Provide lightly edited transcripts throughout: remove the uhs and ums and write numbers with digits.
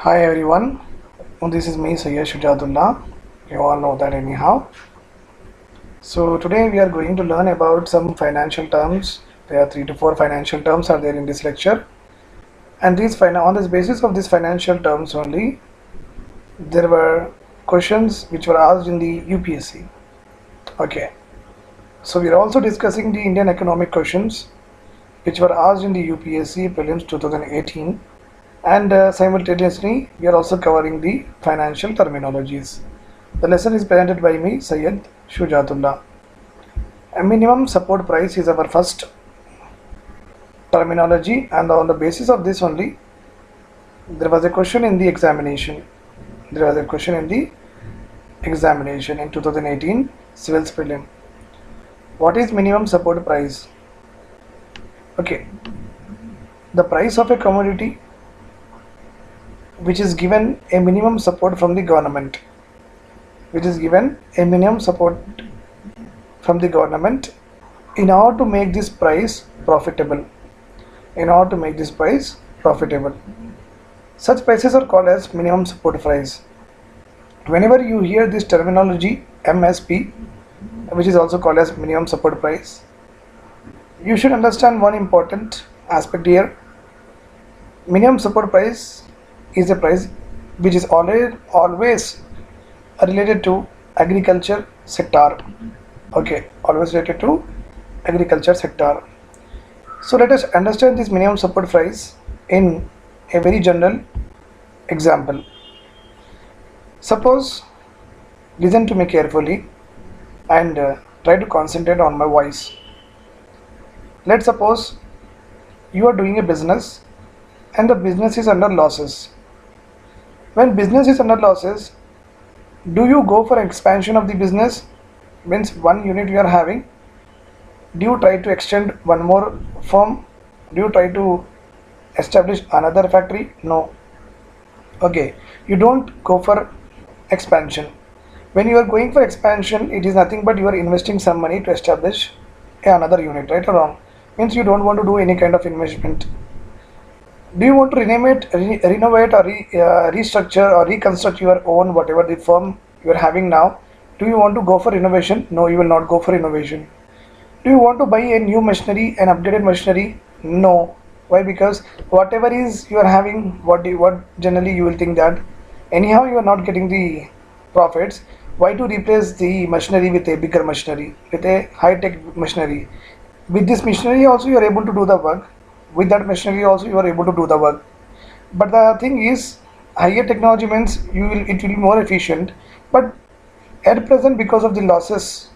Hi everyone, this is me Sayyid Shujatullah. You all know that anyhow. So today we are going to learn about some financial terms. There are 3 to 4 financial terms are there in this lecture, and on this basis of these financial terms only, there were questions which were asked in the UPSC. Okay, so we are also discussing the Indian economic questions which were asked in the UPSC Prelims 2018. And simultaneously, we are also covering the financial terminologies. The lesson is presented by me, Sayyid Shujatullah. A minimum support price is our first terminology, and on the basis of this only, there was a question in the examination. There was a question in the examination in 2018 Civils Prelim. What is minimum support price? Okay, the price of a commodity which is given a minimum support from the government, in order to make this price profitable. Such prices are called as minimum support price. Whenever you hear this terminology MSP, which is also called as minimum support price, you should understand one important aspect here. Minimum support price is a price which is always related to agriculture sector. Okay, always related to agriculture sector. So let us understand this minimum support price in a very general example. Suppose, listen to me carefully and try to concentrate on my voice. Let's suppose you are doing a business and the business is under losses. When business is under losses, do you go for expansion of the business? Means one unit you are having. Do you try to extend one more firm? Do you try to establish another factory? No. Okay, you don't go for expansion. When you are going for expansion, it is nothing but you are investing some money to establish another unit, right or wrong? Means you don't want to do any kind of investment. Do you want to renovate or restructure or reconstruct your own whatever the firm you are having now? Do you want to go for innovation? No, you will not go for innovation. Do you want to buy a new machinery, an upgraded machinery? No. Why? Because whatever is you are having, what generally you will think that anyhow you are not getting the profits. Why to replace the machinery with a bigger machinery, with a high-tech machinery? With this machinery also you are able to do the work. With that machinery also you are able to do the work. But the thing is, higher technology means it will be more efficient. But at present, because of the losses,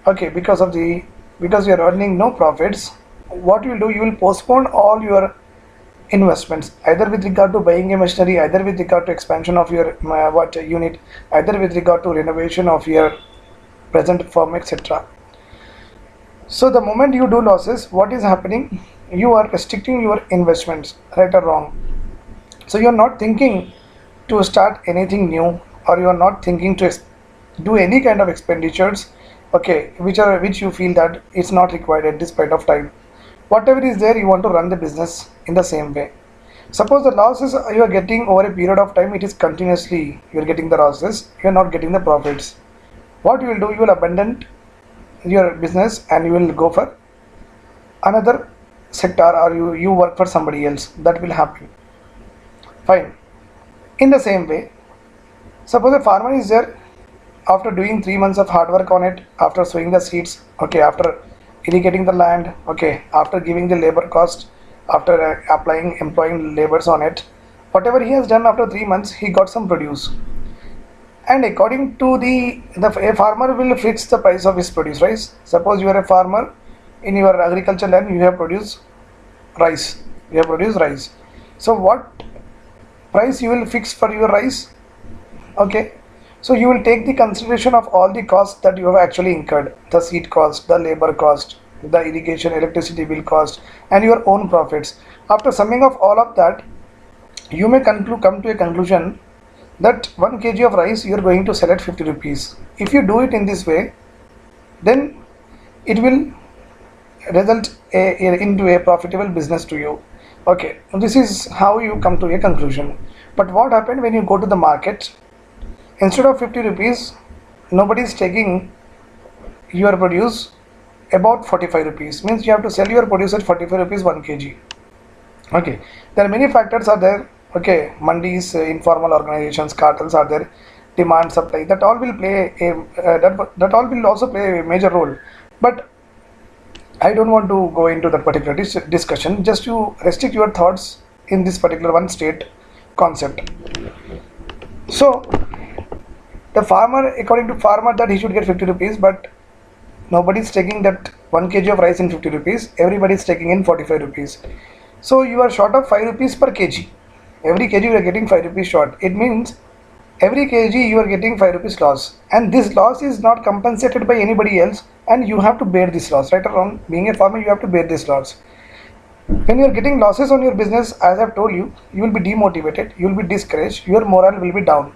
okay, because you are earning no profits, what you will do, you will postpone all your investments, either with regard to buying a machinery, either with regard to expansion of your unit, either with regard to renovation of your present firm, etc. So the moment you do losses, what is happening? You are restricting your investments, right or wrong? So you are not thinking to start anything new, or you are not thinking to do any kind of expenditures, okay, which you feel that it's not required at this point of time. Whatever is there, you want to run the business in the same way. Suppose the losses you are getting over a period of time, it is continuously you are getting the losses, you are not getting the profits. What you will do, you will abandon your business and you will go for another sector, or you work for somebody else. That will happen. Fine. In the same way, suppose a farmer is there, after doing 3 months of hard work on it, after sowing the seeds, okay, after irrigating the land, okay, after giving the labor cost, after employing laborers on it, whatever he has done, after 3 months he got some produce, and according to a farmer will fix the price of his produce, right? Suppose you are a farmer, in your agriculture land you have produced rice. So what price you will fix for your rice? Okay, so you will take the consideration of all the costs that you have actually incurred, the seed cost, the labor cost, the irrigation, electricity bill cost, and your own profits. After summing of all of that, you may come to a conclusion that 1 kg of rice you are going to sell at 50 rupees. If you do it in this way, then it will result into a profitable business to you. Okay, this is how you come to a conclusion. But what happened when you go to the market? Instead of 50 rupees, nobody is taking your produce about 45 rupees. Means you have to sell your produce at 45 rupees 1 kg. Okay, there are many factors are there. Okay, mandis, informal organizations, cartels are there, demand, supply. That all will play a that all will also play a major role. But I don't want to go into that particular discussion. Just to restrict your thoughts in this particular one state concept. So the farmer, according to farmer, that he should get 50 rupees, but nobody is taking that 1 kg of rice in 50 rupees. Everybody is taking in 45 rupees. So you are short of 5 rupees per kg. Every kg you are getting 5 rupees short. It means every kg you are getting 5 rupees loss, and this loss is not compensated by anybody else, and you have to bear this loss. Right or wrong, being a farmer, you have to bear this loss. When you are getting losses on your business, as I've told you, you will be demotivated, you will be discouraged, your morale will be down.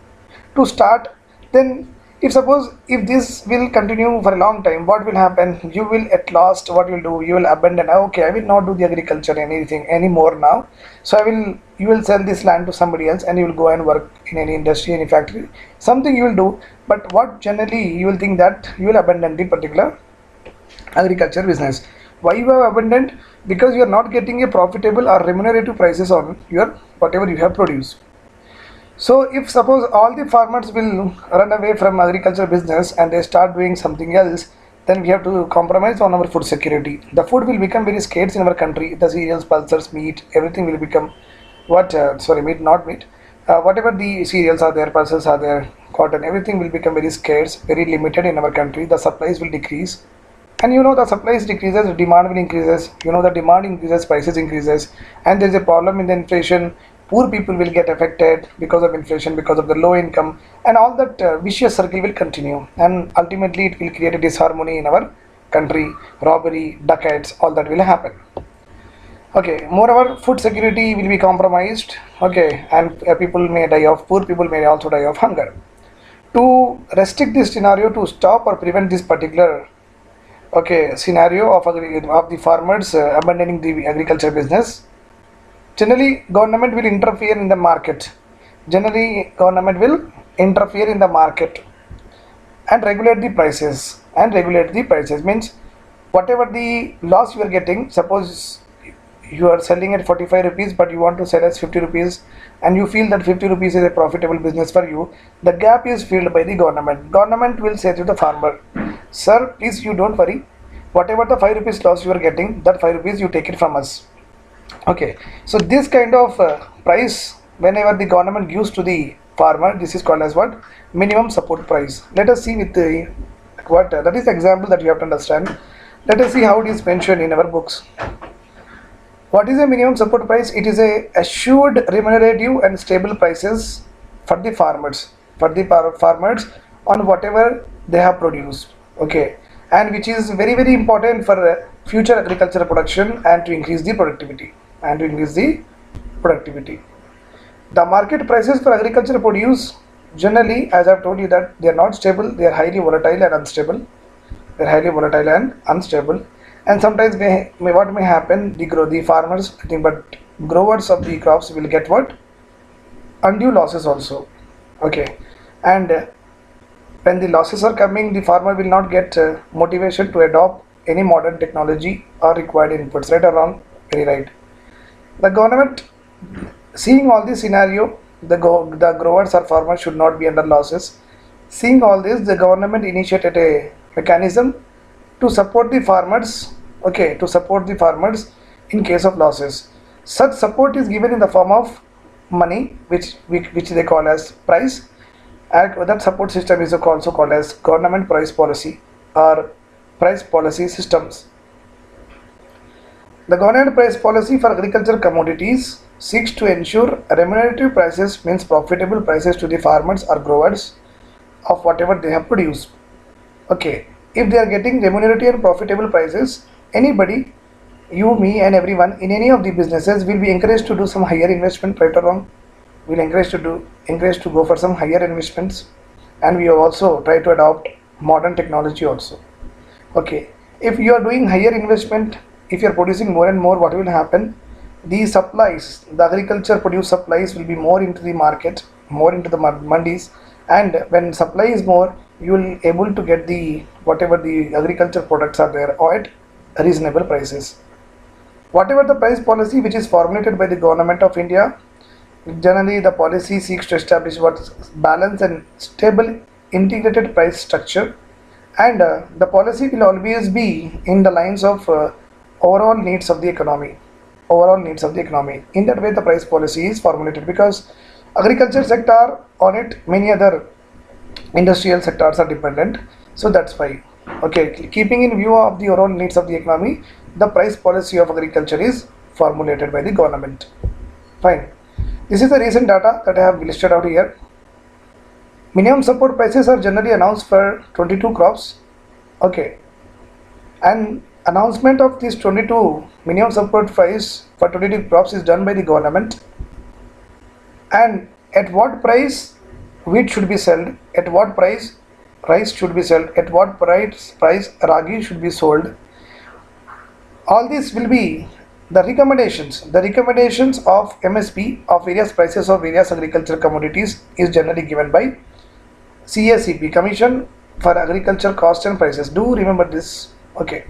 To start, then if this will continue for a long time, what will happen? You will at last, what you will do? You will abandon. Okay, I will not do the agriculture anything anymore now. So you will sell this land to somebody else, and you will go and work in any industry, any factory, something you will do. But what generally you will think that you will abandon the particular agriculture business. Why you have abandoned? Because you are not getting a profitable or remunerative prices on your whatever you have produced. So if suppose all the farmers will run away from agriculture business and they start doing something else, then we have to compromise on our food security. The food will become very scarce in our country. The cereals, pulses, meat, everything will become meat, not meat. Whatever the cereals are there, pulses are there, cotton, everything will become very scarce, very limited in our country. The supplies will decrease. And the supplies decreases, demand will increases. The demand increases, prices increases, and there is a problem in the inflation. Poor people will get affected because of inflation, because of the low income, and all that vicious circle will continue, and ultimately it will create a disharmony in our country. Robbery, dacoits, all that will happen. Okay, moreover, food security will be compromised. Okay, and poor people may also die of hunger. To restrict this scenario, to stop or prevent this particular scenario of the farmers abandoning the agriculture business, generally government will interfere in the market. And regulate the prices. Means whatever the loss you are getting, suppose you are selling at 45 rupees but you want to sell as 50 rupees, and you feel that 50 rupees is a profitable business for you, the gap is filled by the government will say to the farmer, sir, please, you don't worry, whatever the 5 rupees loss you are getting, that 5 rupees you take it from us. Okay, so this kind of price, whenever the government gives to the farmer, this is called as what? Minimum support price. Let us see with the that is the example that you have to understand. Let us see how it is mentioned in our books. What is a minimum support price? It is a assured remunerative and stable prices for the farmers, on whatever they have produced. Okay, and which is very, very important for future agricultural production and to increase the productivity. The market prices for agricultural produce, generally, as I've told you, that they are not stable, they are highly volatile and unstable. And sometimes what may happen, the farmers, but growers of the crops will get what? Undue losses also. Okay, and when the losses are coming, the farmer will not get motivation to adopt any modern technology or required inputs. Right or wrong? Very right. The government, seeing all this scenario, the growers or farmers should not be under losses. Seeing all this, the government initiated a mechanism to support the farmers. Okay, to support the farmers in case of losses. Such support is given in the form of money, which they call as price. And that support system is also called as government price policy or price policy systems. The government price policy for agricultural commodities seeks to ensure remunerative prices, means profitable prices to the farmers or growers of whatever they have produced. Okay, if they are getting remunerative and profitable prices, anybody, you, me, and everyone in any of the businesses will be encouraged to do some higher investment. Right or wrong? We'll encouraged to go for some higher investments, and we also try to adopt modern technology also. Okay, if you are doing higher investment, if you are producing more and more, what will happen? the supplies, the agriculture produce supplies will be more into the market, more into the mandis, and when supply is more, you will able to get the whatever the agriculture products are there or at reasonable prices. Whatever the price policy which is formulated by the government of India, generally the policy seeks to establish what balanced and stable integrated price structure, and the policy will always be in the lines of overall needs of the economy, overall needs of the economy. In that way the price policy is formulated, because agriculture sector on it, many other industrial sectors are dependent, so that's why. Okay, keeping in view of the overall needs of the economy, the price policy of agriculture is formulated by the government. Fine. This is the recent data that I have listed out here. Minimum support prices are generally announced for 22 crops. Okay, and announcement of this 22 minimum support price for 22 crops is done by the government, and at what price wheat should be sold, at what price rice should be sold, at what price ragi should be sold. All this will be the recommendations. The recommendations of MSP of various prices of various agricultural commodities is generally given by CACP, Commission for Agriculture Cost and Prices. Do remember this. Okay.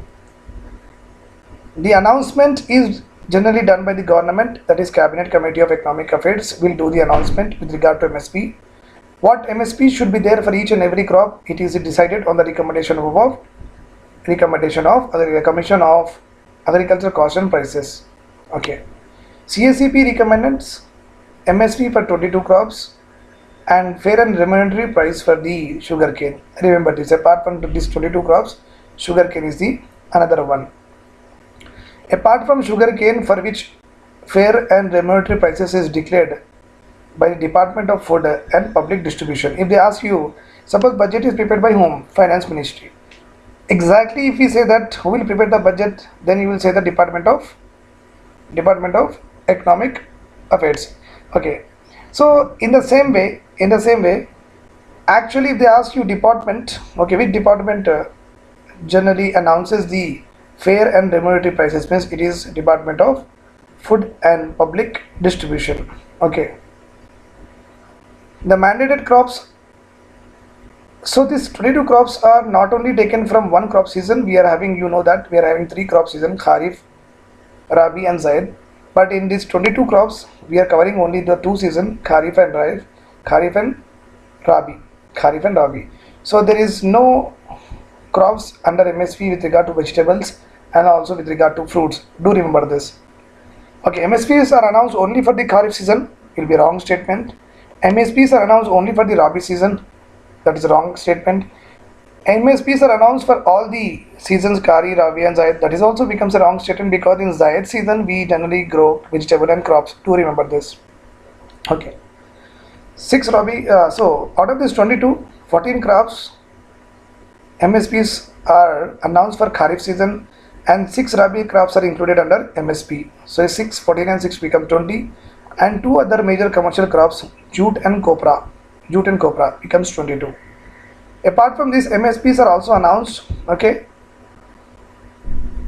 The announcement is generally done by the government, that is Cabinet Committee of Economic Affairs will do the announcement with regard to MSP. What MSP should be there for each and every crop, it is decided on the recommendation of Commission of Agriculture Cost and Prices. Okay. CACP recommends MSP for 22 crops and fair and remunerative price for the sugarcane. Remember this, apart from these 22 crops, sugarcane is the another one. Apart from sugarcane, for which fair and remunerative prices is declared by the Department of Food and Public Distribution. If they ask you, suppose budget is prepared by whom? Finance Ministry. Exactly, if we say that who will prepare the budget, then you will say the Department of Economic Affairs. Okay. So in the same way, actually if they ask you department, okay, which department generally announces the fair and remunerative prices, means it is Department of Food and Public Distribution. Okay. The mandated crops. So these 22 crops are not only taken from one crop season. We are having, you know that we are having 3 crop season: Kharif, Rabi and Zaid. But in these 22 crops, we are covering only the 2 seasons: Kharif and Rabi. So there is no crops under MSP with regard to vegetables and also with regard to fruits. Do remember this. Okay, MSPs are announced only for the Kharif season. Will be wrong statement. MSPs are announced only for the Rabi season. That is a wrong statement. MSPs are announced for all the seasons, Kharif, Rabi and Zaid. That is also becomes a wrong statement, because in Zaid season we generally grow vegetable and crops. Do remember this. Okay. 6 Rabi. So out of this 22, 14 crops MSPs are announced for Kharif season, and 6 Rabi crops are included under MSP. So 6, 14 and 6 become 20, and 2 other major commercial crops, jute and copra becomes 22. Apart from this, MSPs are also announced, okay,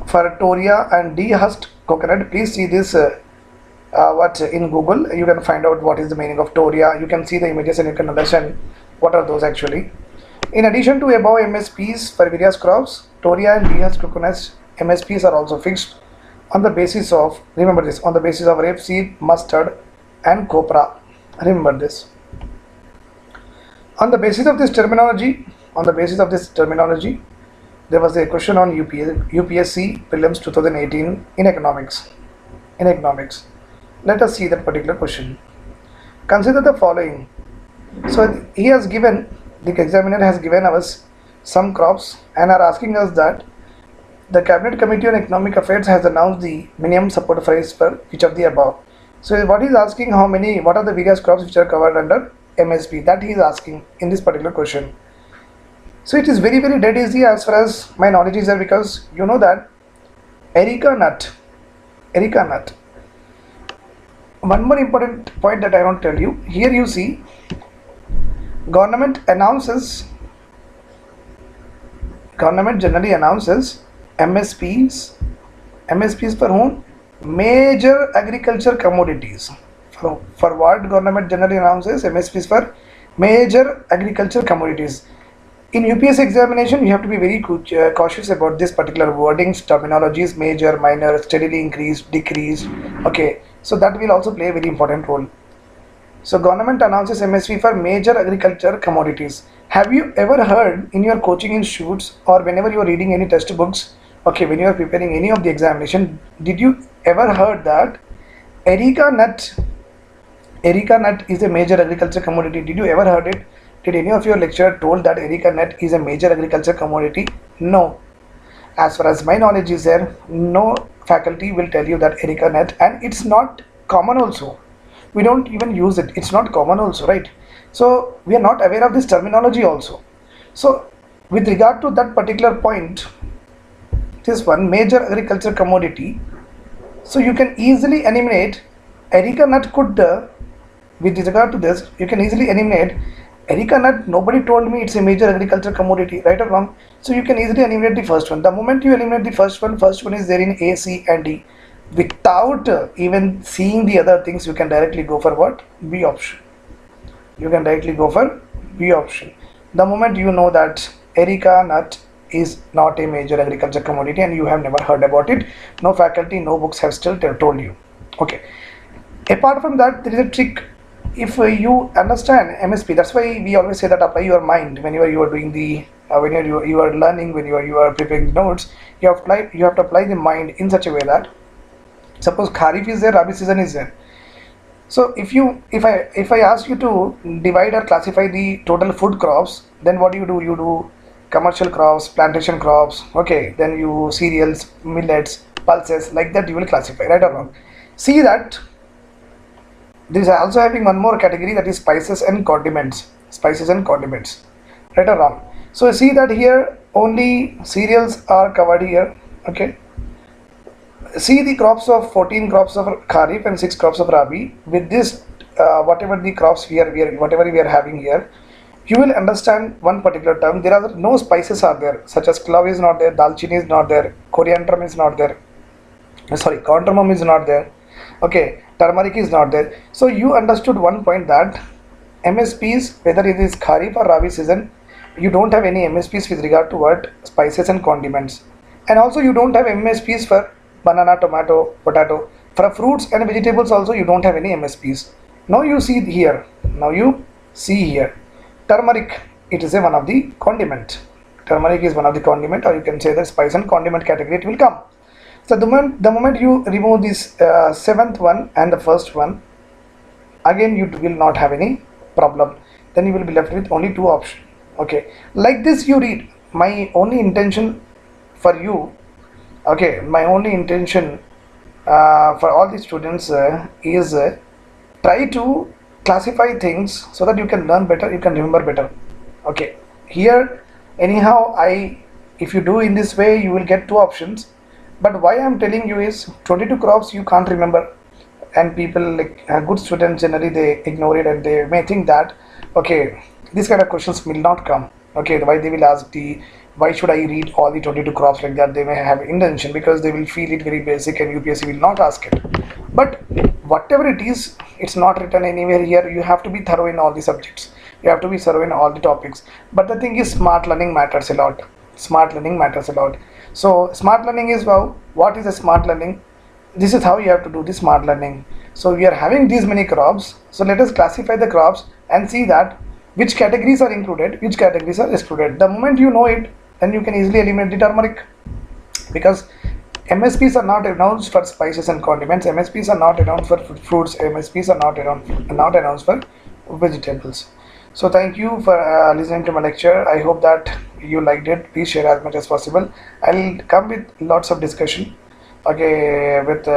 for Toria and dehusked coconut. Please see this what in Google, you can find out what is the meaning of Toria. You can see the images and you can understand what are those actually. In addition to above MSPs for various crops, Toria and dehusked coconuts, MSPs are also fixed on the basis of, remember this, on the basis of rapeseed, mustard and copra. Remember this. On the basis of this terminology, there was a question on UPSC Prelims 2018 in economics. Let us see that particular question. Consider the following. So the examiner has given us some crops and are asking us that the Cabinet Committee on Economic Affairs has announced the minimum support price for each of the above. So what he is asking, what are the various crops which are covered under MSP, that he is asking in this particular question. So it is very dead easy as far as my knowledge is there, because you know that Erica nut. One more important point that I want to tell you. Here you see, government generally announces MSPs for whom? major agriculture commodities. For what government generally announces MSPs for major agriculture commodities. In UPSC examination, you have to be very cautious about this particular wordings, terminologies, major, minor, steadily increased, decreased. Okay, so that will also play a very important role. So government announces MSP for major agriculture commodities. Have you ever heard in your coaching institutes or whenever you are reading any textbooks, okay, when you are preparing any of the examination, did you ever heard that Erica nut is a major agriculture commodity? Did you ever heard it? Did any of your lecturer told that Erica nut is a major agriculture commodity? No. As far as my knowledge is there, no faculty will tell you that Erica nut, and it's not common also. We don't even use it. It's not common also, right? So we are not aware of this terminology also. So with regard to that particular point, this one major agriculture commodity, so you can easily eliminate Erica nut could with regard to this, you can easily eliminate Erica nut. Nobody told me it's a major agriculture commodity, right or wrong? So you can easily eliminate the first one. The moment you eliminate the first one is there in A, C and D. Without even seeing the other things, you can directly go for what? B option. You can directly go for B option. The moment you know that Erica nut is not a major agriculture commodity and you have never heard about it, no faculty, no books have still told you. Okay. Apart from that, there is a trick. If you understand MSP, that's why we always say that apply your mind whenever you are doing the when you are learning, when you are preparing notes. You have to apply the mind in such a way that suppose Kharif is there, Rabi season is there. So if I ask you to divide or classify the total food crops, then what do? You do commercial crops, plantation crops, okay, then you cereals, millets, pulses, like that you will classify, right or wrong? See that this is also having one more category, that is spices and condiments, right or wrong? So see that here only cereals are covered here, okay. See the crops of 14 crops of Kharif and 6 crops of Rabi. With this, whatever the crops whatever we are having here, you will understand one particular term. There are no spices are there, such as clove is not there, dalchini is not there, coriander is not there, sorry, cardamom is not there, okay, turmeric is not there. So you understood one point, that MSPs, whether it is Kharif or Rabi season, you don't have any MSPs with regard to what? Spices and condiments. And also you don't have MSPs for banana, tomato, potato. For fruits and vegetables also you don't have any MSPs. Now you see here, turmeric, it is one of the condiment. Turmeric is one of the condiment, or you can say the spice and condiment category it will come. So the moment you remove this seventh one and the first one, again you will not have any problem. Then you will be left with only two options. Okay, like this you read. My only intention for you, okay, my only intention for all the students is try to classify things so that you can learn better, you can remember better. Okay, here anyhow if you do in this way you will get two options. But why I am telling you is 22 crops you can't remember, and people like good students generally they ignore it and they may think that okay, these kind of questions will not come. Okay, why they will ask why should I read all the 22 crops like that? They may have intention because they will feel it very basic and UPSC will not ask it. But whatever it is, it's not written anywhere here. You have to be thorough in all the subjects. You have to be thorough in all the topics. But the thing is, smart learning matters a lot. So smart learning is, well, what is a smart learning? This is how you have to do the smart learning. So we are having these many crops. So let us classify the crops and see that which categories are included, which categories are excluded. The moment you know it, then you can easily eliminate the turmeric, because MSPs are not announced for spices and condiments, MSPs are not announced for fruits, MSPs are not announced for vegetables. So thank you for listening to my lecture. I hope that you liked it. Please share as much as possible. I'll come with lots of discussion, okay, with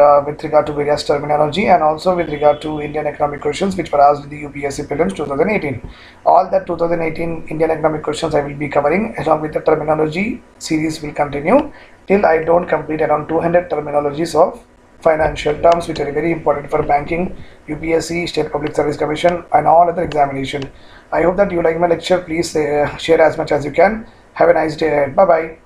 regard to various terminology and also with regard to Indian economic questions which were asked in the UPSC Prelims 2018. All that 2018 Indian economic questions I will be covering along with the terminology series will continue till I don't complete around 200 terminologies of financial terms which are very important for banking, UPSC, State Public Service Commission and all other examination. I hope that you like my lecture. Please share as much as you can. Have a nice day ahead. Bye bye.